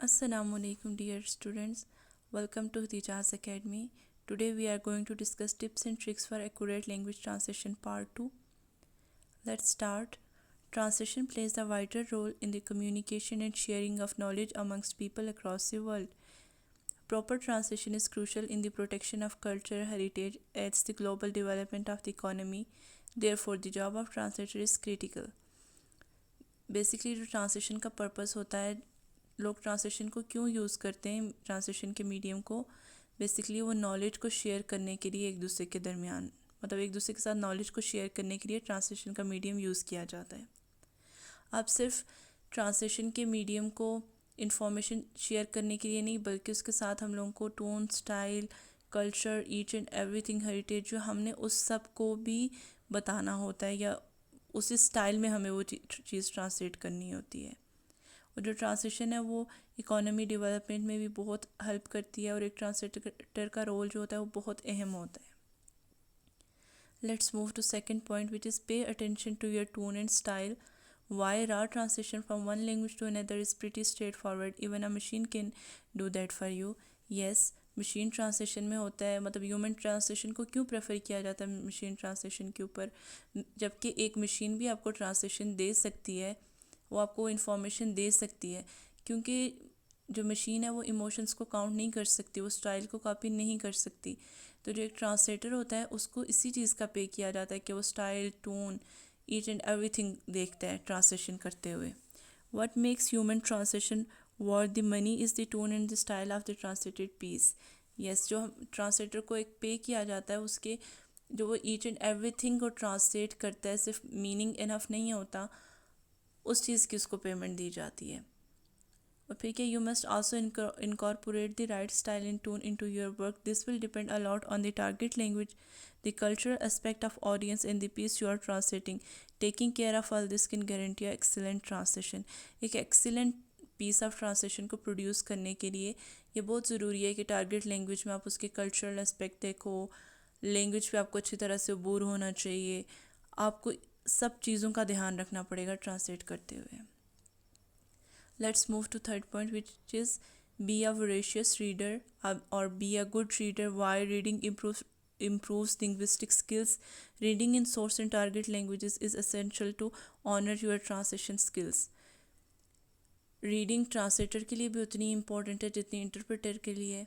Assalamu alaikum dear students. Welcome to Tijaz Academy. Today we are going to discuss tips and tricks for accurate language translation part 2. Let's start. Translation plays a vital role in the communication and sharing of knowledge amongst people across the world. Proper translation is crucial in the protection of cultural heritage, aids the global development of the economy. Therefore, the job of translator is critical. Basically जो translation का purpose होता है, लोग translation को क्यों use करते हैं, translation के मीडियम को, बेसिकली वो नॉलेज को शेयर करने के लिए एक दूसरे के दरमियान, मतलब एक दूसरे के साथ नॉलेज को शेयर करने के लिए ट्रांसलेशन का मीडियम यूज़ किया जाता है। अब सिर्फ ट्रांसलेशन के मीडियम को इंफॉर्मेशन शेयर करने के लिए नहीं, बल्कि उसके साथ हम लोगों को tone, style, culture, each and everything heritage जो हमने उस सब को भी बताना होता है, या उसी स्टाइल में हमें वो चीज़ ट्रांसलेट करनी होती है। और जो ट्रांसलेशन है वो इकोनॉमी डेवलपमेंट में भी बहुत हेल्प करती है, और एक ट्रांसलेटर का रोल जो होता है वो बहुत अहम होता है। Let's move to second point, which is pay attention to your tone and style. Why raw translation from one language to another is pretty straightforward. Even a machine can do that for you. Yes, machine translation में होता है, मतलब human translation को क्यों prefer किया जाता है machine translation के ऊपर, जबकि एक मशीन भी आपको ट्रांसलेशन दे सकती है, वो आपको इन्फॉर्मेशन दे सकती है, क्योंकि जो मशीन है वो इमोशंस को काउंट नहीं कर सकती, वो स्टाइल को कॉपी नहीं कर सकती। तो जो एक ट्रांसलेटर होता है उसको इसी चीज़ का पे किया जाता है कि वो style, tone, each and everything देखता है ट्रांसलेशन करते हुए। What makes human translation worth the money is the tone and the style of the translated piece. Yes, जो ट्रांसलेटर को एक पे किया जाता है, उसके जो वो ईच एंड एवरीथिंग को ट्रांसलेट करता है, सिर्फ मीनिंग इनफ नहीं होता, उस चीज़ की उसको पेमेंट दी जाती है। और फिर क्या, you must also incorporate the right style and tone into your work. This will depend a lot on the target language, the cultural aspect of audience and the piece you are translating. Taking care of all this can guarantee a excellent translation. एक excellent piece of translation को produce करने के लिए ये बहुत ज़रूरी है कि टारगेट लैंग्वेज में आप उसके कल्चरल एस्पेक्ट देखो, लैंग्वेज पे आपको अच्छी तरह से अबूर होना चाहिए, आपको सब चीज़ों का ध्यान रखना पड़ेगा ट्रांसलेट करते हुए. Let's move to third point, which is be a voracious reader or be a good reader. Why reading improves linguistic skills. Reading in source and target languages is essential to honor your translation skills. Reading translator के लिए भी उतनी important है जितनी interpreter के लिए.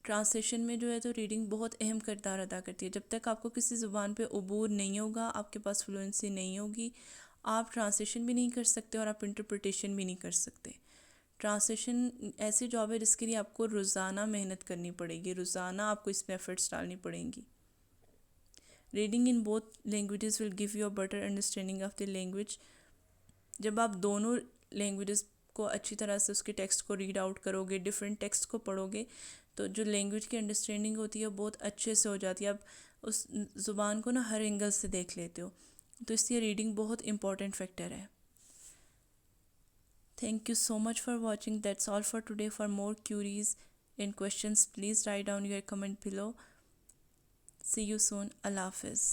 Translation में जो है तो रीडिंग बहुत अहम किरदार अदा करती है. जब तक आपको किसी ज़ुबान पे अबूर नहीं होगा, आपके पास फ्लुएंसी नहीं होगी, आप ट्रांसलेशन भी नहीं कर सकते और आप इंटरप्रिटेशन भी नहीं कर सकते. ट्रांसलेशन ऐसी जॉब है जिसके लिए आपको रोज़ाना मेहनत करनी पड़ेगी, रोज़ाना आपको इसमें एफर्ट्स डालनी पड़ेंगी. Reading in both languages will give you a better understanding of the language. जब आप दोनों लैंग्वेजेस को अच्छी तरह से उसके टेक्स्ट को रीड आउट करोगे, डिफरेंट टेक्स्ट को पढ़ोगे, तो जो लैंग्वेज की अंडरस्टैंडिंग होती है बहुत अच्छे से हो जाती है. आप उस ज़ुबान को ना हर एंगल से देख लेते हो, तो इसलिए रीडिंग बहुत इंपॉर्टेंट फैक्टर है. Thank you so much for watching. That's all for today. For more queries and questions, please write down your comment below. See you soon. Allah Hafiz.